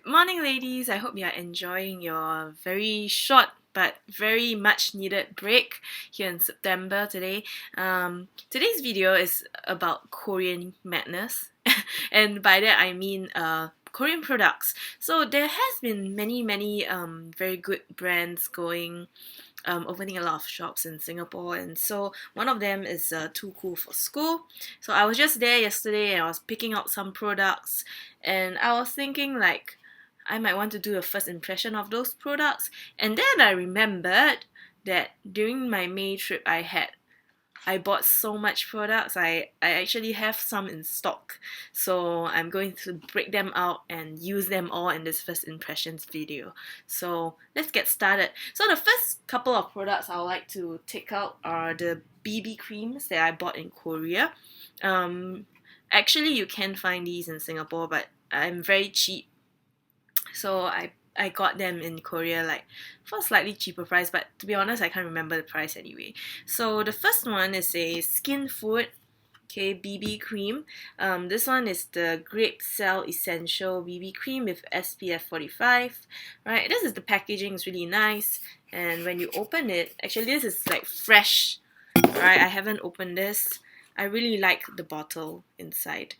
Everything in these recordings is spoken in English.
Good morning, ladies. I hope you are enjoying your very short but very much needed break here in September today. Today's video is about Korean madness, and by that I mean Korean products. So there has been many very good brands going opening a lot of shops in Singapore, and so one of them is Too Cool for School. So I was just there yesterday and I was picking out some products, and I was thinking like I might want to do a first impression of those products, and then I remembered that during my May trip I bought so much products. I actually have some in stock. So I'm going to break them out and use them all in this first impressions video. So let's get started. So the first couple of products I would like to take out are the BB creams that I bought in Korea. Actually, you can find these in Singapore, but I'm very cheap. So I got them in Korea like for a slightly cheaper price, but to be honest, I can't remember the price anyway. So the first one is a Skin Food, okay, BB cream. This one is the Grape Cell Essential BB cream with SPF 45. Right, this is the packaging. It's really nice, and when you open it, actually this is like fresh. Right, I haven't opened this. I really like the bottle inside.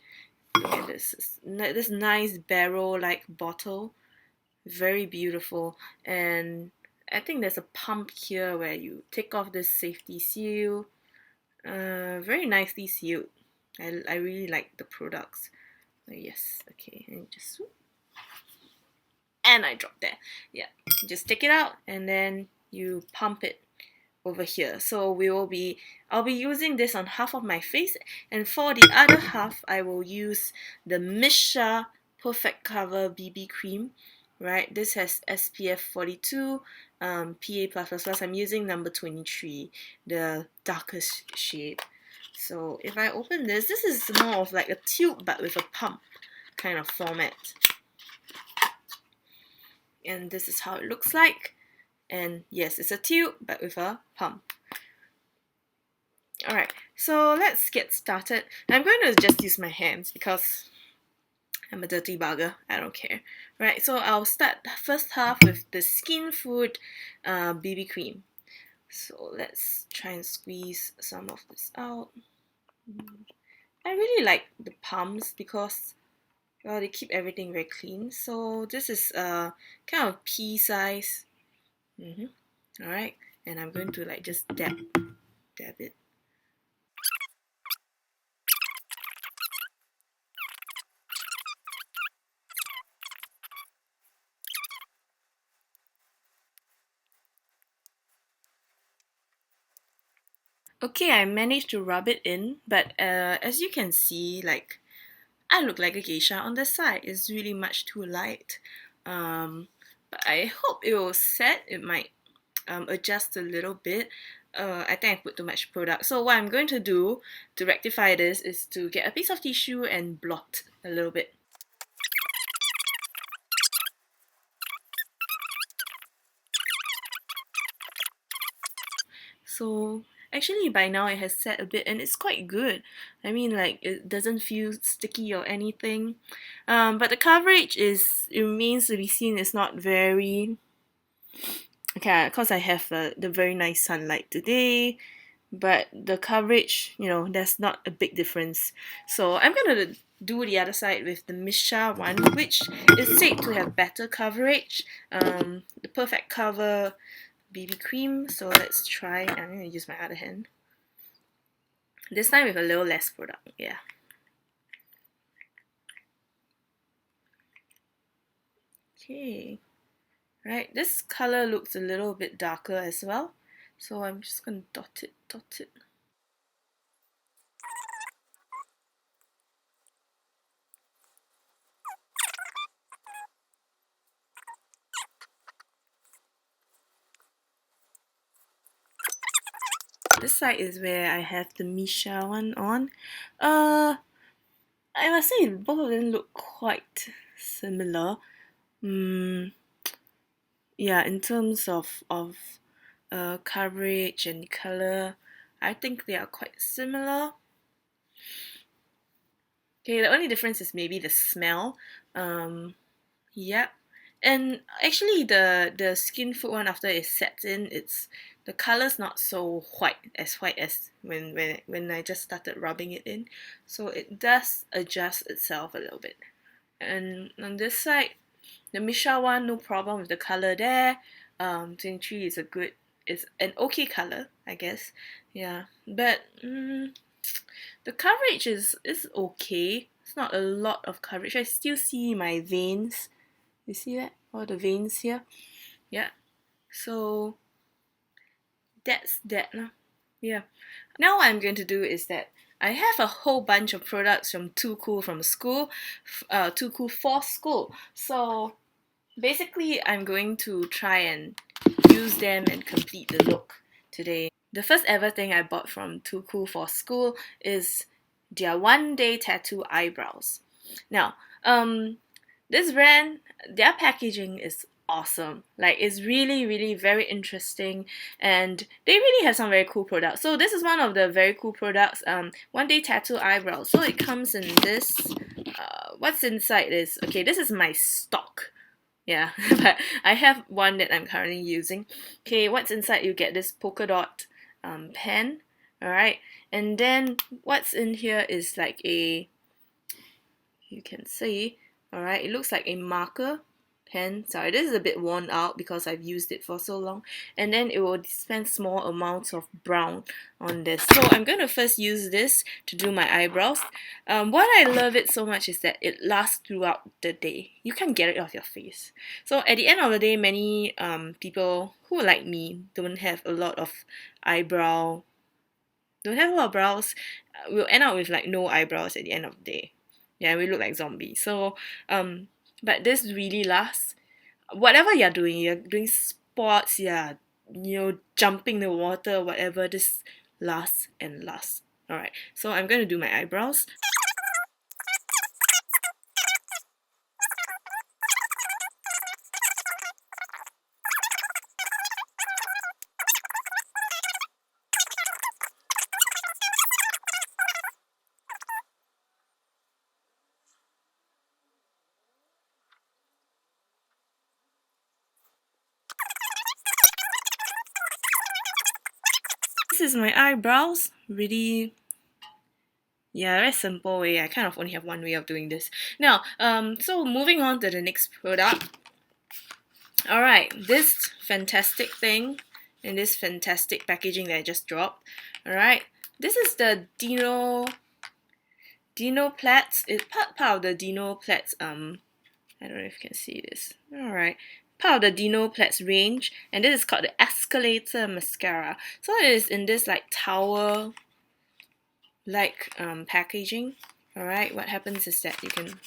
Look at this nice barrel-like bottle. Very beautiful, and I think there's a pump here where you take off this safety seal. Very nicely sealed. I really like the products. Yes, okay, and just and I dropped that. Yeah, just take it out and then you pump it over here. So I'll be using this on half of my face, and for the other half I will use the Missha Perfect Cover BB cream. Right, this has SPF 42, PA+++. I'm using number 23, the darkest shade. So if I open this is more of like a tube but with a pump kind of format. And this is how it looks like. And yes, it's a tube but with a pump. Alright, so let's get started. I'm going to just use my hands because I'm a dirty bugger. I don't care. Right, so I'll start the first half with the Skin Food BB cream. So let's try and squeeze some of this out. I really like the pumps because, well, they keep everything very clean. So this is kind of pea size. Alright, and I'm going to like just dab it. Okay, I managed to rub it in, but as you can see, like, I look like a geisha on the side. It's really much too light. But I hope it will set. It might adjust a little bit. I think I put too much product. So what I'm going to do to rectify this is to get a piece of tissue and blot a little bit. So actually by now it has set a bit and it's quite good. I mean, like, it doesn't feel sticky or anything. But the coverage it remains to be seen. It's not very okay, because I have the very nice sunlight today, but the coverage, there's not a big difference. So I'm gonna do the other side with the Missha one, which is said to have better coverage. The Perfect Cover BB cream. So let's try. I'm gonna use my other hand. This time with a little less product. Yeah. Okay. Right. This color looks a little bit darker as well. So I'm just gonna dot it. This side is where I have the Missha one on. I must say both of them look quite similar. Yeah, in terms of coverage and color, I think they are quite similar. Okay, the only difference is maybe the smell. Yep. And actually the skin food one after it sets in, it's the color's not so white as when I just started rubbing it in. So it does adjust itself a little bit. And on this side, the Missha one, no problem with the color there. 23 is a good, is an okay color, I guess. Yeah, but the coverage is okay. It's not a lot of coverage. I still see my veins. You see that? All the veins here. Yeah. So that's that. Yeah. Now what I'm going to do is that I have a whole bunch of products from Too Cool from school, Too Cool for school. So basically, I'm going to try and use them and complete the look today. The first ever thing I bought from Too Cool for school is their 1 day tattoo eyebrows. Now, this brand, their packaging is awesome. Like, it's really, really very interesting, and they really have some very cool products. So this is one of the very cool products. 1 day tattoo eyebrows. So it comes in this. What's inside is, okay, this is my stock. Yeah, but I have one that I'm currently using. Okay, what's inside? You get this polka dot pen. All right, and then what's in here is like a, you can see, all right, it looks like a marker pen. Sorry, this is a bit worn out because I've used it for so long. And then it will dispense small amounts of brown on this. So I'm going to first use this to do my eyebrows. What I love it so much is that it lasts throughout the day. You can't get it off your face. So at the end of the day, many people who like me don't have a lot of eyebrow, don't have a lot of brows, we'll end up with like no eyebrows at the end of the day. Yeah, we look like zombies. So, but this really lasts. Whatever you're doing sports, yeah, jumping the water, whatever, this lasts and lasts. Alright, so I'm going to do my eyebrows. This is my eyebrows. Really, yeah, very simple way. I kind of only have one way of doing this. Now, so moving on to the next product. Alright, this fantastic thing in this fantastic packaging that I just dropped. Alright, this is the Dinoplats. It's part of the Dinoplats, I don't know if you can see this. Alright, part of the Dinoplats range, and this is called the Escalator Mascara. So it is in this like tower like packaging. Alright, what happens is that you can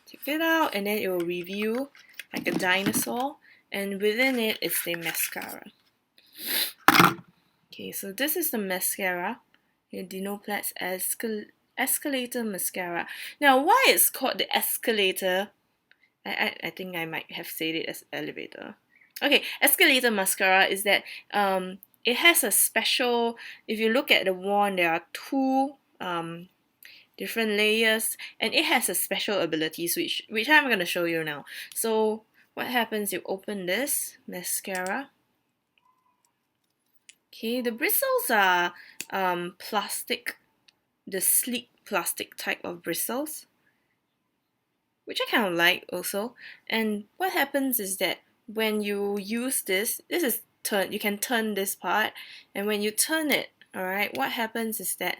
take it out and then it will review like a dinosaur, and within it is the mascara. Okay, so this is the mascara, the Dinoplats Escalator Mascara. Now, why it's called the Escalator? I think I might have said it as elevator. Okay, Escalator Mascara is that it has a special, if you look at the wand, there are two different layers, and it has a special abilities which I'm going to show you now. So what happens, you open this mascara. Okay, the bristles are plastic, the sleek plastic type of bristles, which I kind of like also. And what happens is that when you use this is you can turn this part, and when you turn it, alright, what happens is that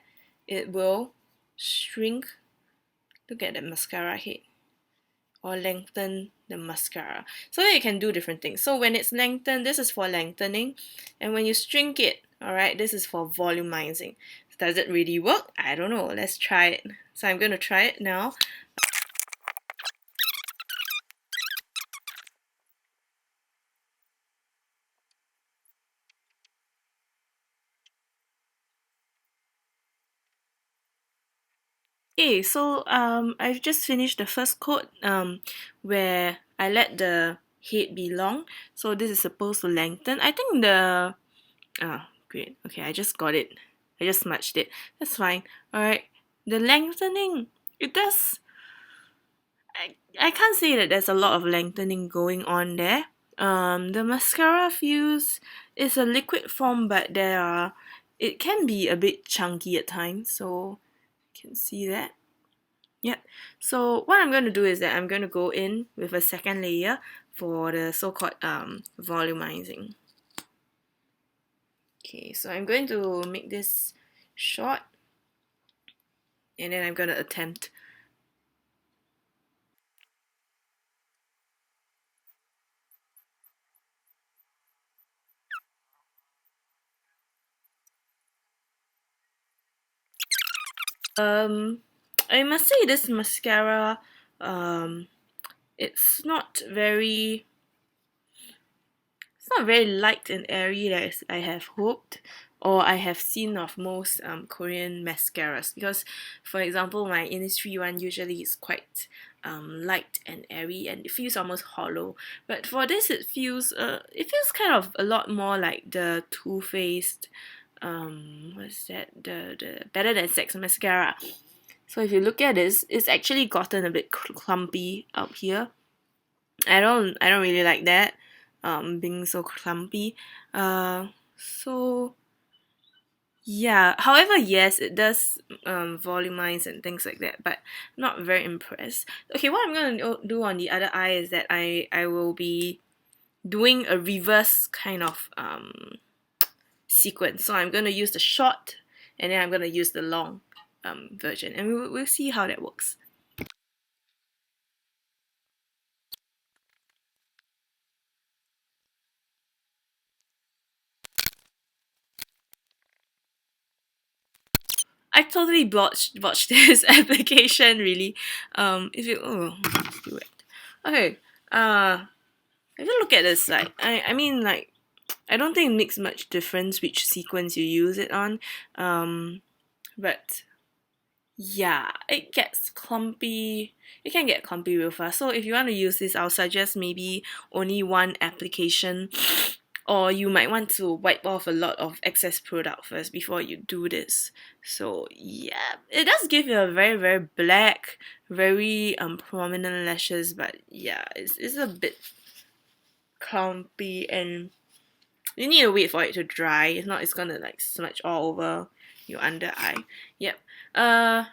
it will shrink. Look at the mascara head, or lengthen the mascara. So you can do different things. So when it's lengthened, this is for lengthening, and when you shrink it, alright, this is for volumizing. Does it really work? I don't know. Let's try it. So I'm going to try it now. Okay, so I've just finished the first coat where I let the head be long. So this is supposed to lengthen. I think the great. Okay, I just got it. I just smudged it. That's fine. Alright. The lengthening, it does. I can't say that there's a lot of lengthening going on there. The mascara fuse is a liquid form, but it can be a bit chunky at times, so you can see that. Yep. So what I'm going to do is that I'm going to go in with a second layer for the so-called volumizing. Okay, so I'm going to make this short, and then I'm going to attempt. Um, I must say this mascara, um, it's not very it's not very light and airy as I have hoped or I have seen of most Korean mascaras, because for example my Innisfree one usually is quite light and airy and it feels almost hollow, but for this it feels kind of a lot more like the Too Faced what's that, the Better Than Sex mascara. So if you look at this, it's actually gotten a bit clumpy up here. I don't really like that, being so clumpy. So yeah. However, yes, it does volumize and things like that, but not very impressed. Okay, what I'm gonna do on the other eye is that I will be doing a reverse kind of sequence. So I'm gonna use the short, and then I'm gonna use the long version, and we'll see how that works. I totally botched this application, really. If you let's do it. Okay. If you look at this, like I mean, like I don't think it makes much difference which sequence you use it on. But yeah, it gets clumpy. It can get clumpy real fast. So if you want to use this, I'll suggest maybe only one application, or you might want to wipe off a lot of excess product first before you do this. So yeah, it does give you a very very black, very prominent lashes, but yeah, it's a bit clumpy and you need to wait for it to dry. If not, it's gonna like smudge all over your under eye. Yep. Uh,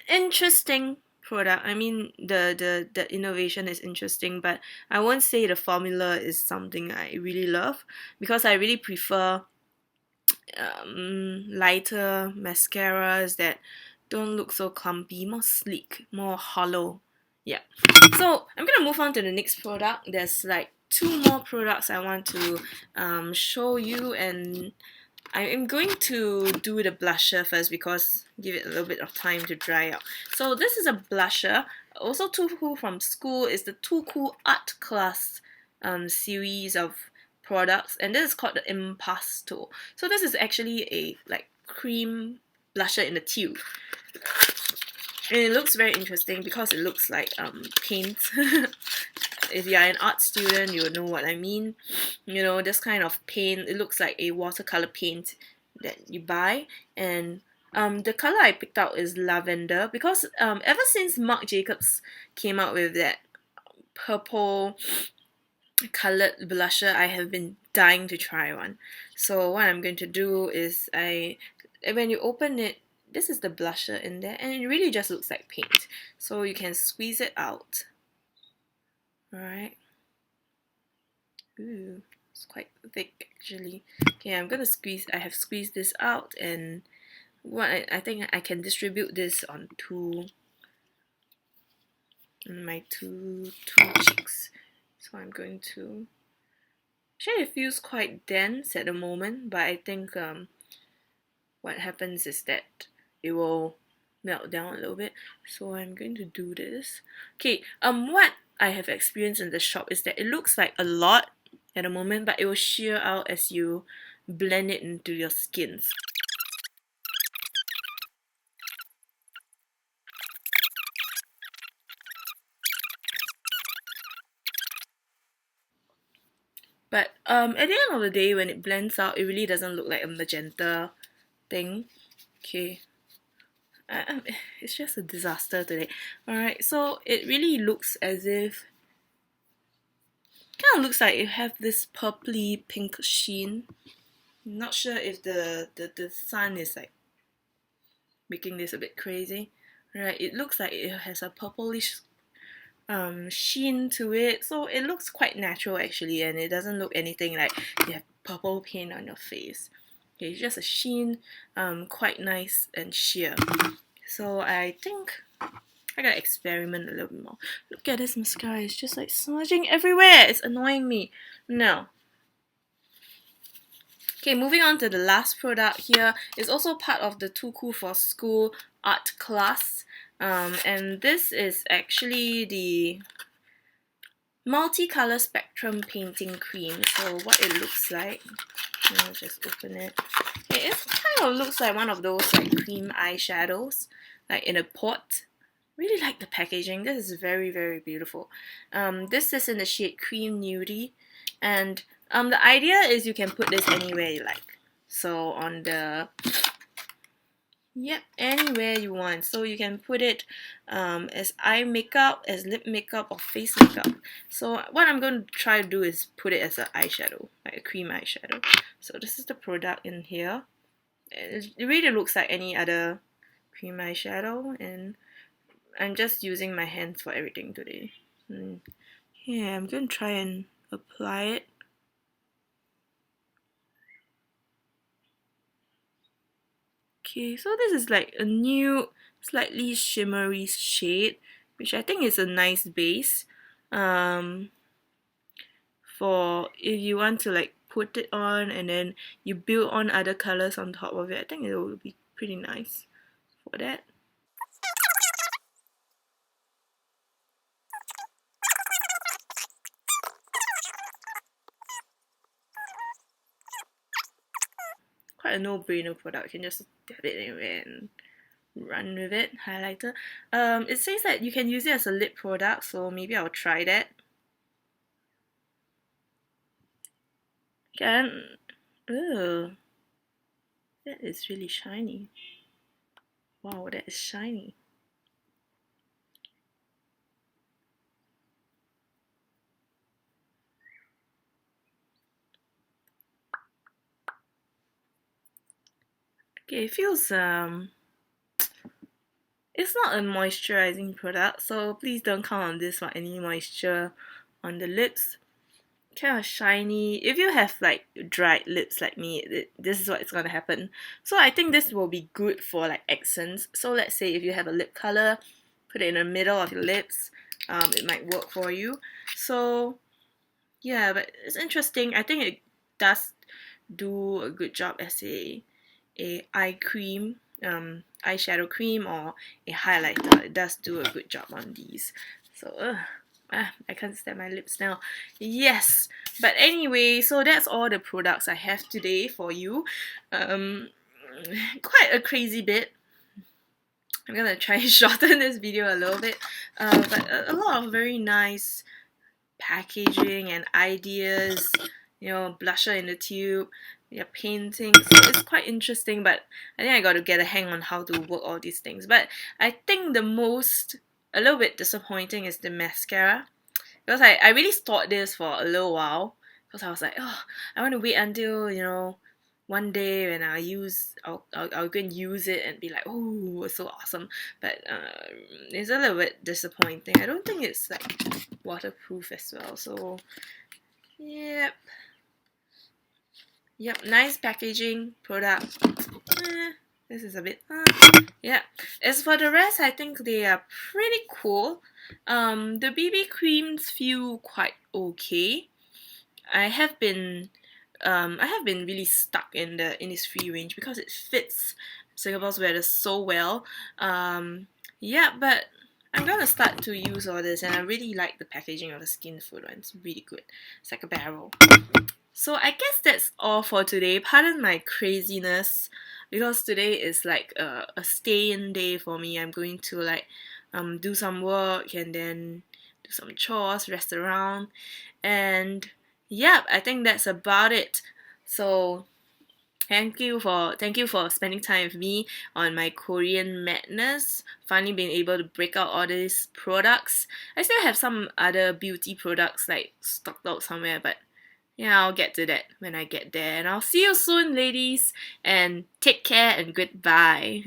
interesting product. I mean, the innovation is interesting, but I won't say the formula is something I really love, because I really prefer lighter mascaras that don't look so clumpy, more sleek, more hollow. Yeah. So I'm gonna move on to the next product. There's like two more products I want to show you, and I am going to do the blusher first because give it a little bit of time to dry out. So this is a blusher, also Too Cool from school. It's the Too Cool Art Class series of products, and this is called the Impasto. So this is actually a like cream blusher in a tube. And it looks very interesting because it looks like paint. If you're an art student, you know what I mean. You know, this kind of paint, it looks like a watercolor paint that you buy. And the color I picked out is lavender, because ever since Marc Jacobs came out with that purple colored blusher, I have been dying to try one. So what I'm going to do is when you open it, this is the blusher in there, and it really just looks like paint. So you can squeeze it out. Alright. Ooh, it's quite thick actually. Okay, I have squeezed this out, and I think I can distribute this on my two cheeks. So I'm going to, actually it feels quite dense at the moment, but I think what happens is that it will melt down a little bit. So I'm going to do this. Okay, what I have experienced in the shop is that it looks like a lot at the moment, but it will shear out as you blend it into your skin. But at the end of the day, when it blends out, it really doesn't look like a magenta thing. Okay, It's just a disaster today. Alright, so it really looks as if, kind of looks like it have this purpley pink sheen. I'm not sure if the sun is like making this a bit crazy. Right, it looks like it has a purplish sheen to it, so it looks quite natural actually, and it doesn't look anything like you have purple paint on your face. Okay, it's just a sheen, quite nice and sheer. So I think I gotta experiment a little bit more. Look at this mascara, it's just like smudging everywhere. It's annoying me. No. Okay, moving on to the last product here. It's also part of the Too Cool for School art class. And this is actually the multicolor spectrum painting cream. So what it looks like, I'll just open it. It kind of looks like one of those like cream eyeshadows, like in a pot. Really like the packaging. This is very, very beautiful. This is in the shade Cream Nudie, and the idea is you can put this anywhere you like. So on the, yep, anywhere you want. So you can put it as eye makeup, as lip makeup, or face makeup. So what I'm going to try to do is put it as an eyeshadow, like a cream eyeshadow. So this is the product in here. It really looks like any other cream eyeshadow, and I'm just using my hands for everything today. Yeah, I'm going to try and apply it. Okay, so this is like a new, slightly shimmery shade, which I think is a nice base. For if you want to like put it on and then you build on other colors on top of it, I think it will be pretty nice for that. Quite a no-brainer product. You can just dab it anywhere and run with it. Highlighter. It says that you can use it as a lip product, so maybe I'll try that. Can, oh, that is really shiny. Wow, that is shiny. Okay, it feels it's not a moisturizing product, so please don't count on this for any moisture on the lips. Kind of shiny. If you have like dried lips like me, this is what's gonna happen. So I think this will be good for like accents. So let's say if you have a lip color, put it in the middle of your lips. It might work for you. So yeah, but it's interesting. I think it does do a good job as a eye cream, eyeshadow cream, or a highlighter. It does do a good job on these. So I can't stand my lips now. Yes, but anyway, so that's all the products I have today for you. Quite a crazy bit. I'm gonna try and shorten this video a little bit, but a lot of very nice packaging and ideas. You know, blusher in the tube, painting. So it's quite interesting, but I think I got to get a hang on how to work all these things. But I think the most, a little bit disappointing is the mascara, because I really thought this for a little while, because I was like, oh, I want to wait until, you know, one day when I'll go and use it and be like, oh, it's so awesome. But it's a little bit disappointing. I don't think it's like waterproof as well. So yep. Yep, nice packaging product. This is a bit yeah. As for the rest, I think they are pretty cool. The BB creams feel quite okay. I have been really stuck in this free range because it fits Singapore's weather so well. Yeah, but I'm gonna start to use all this, and I really like the packaging of the Skin Food one. It's really good. It's like a barrel. So I guess that's all for today. Pardon my craziness, because today is like a stay-in day for me. I'm going to like do some work and then do some chores, rest around, and yeah, I think that's about it. So Thank you for spending time with me on my Korean madness. Finally being able to break out all these products. I still have some other beauty products like stocked out somewhere, but yeah, I'll get to that when I get there. And I'll see you soon, ladies. And take care and goodbye.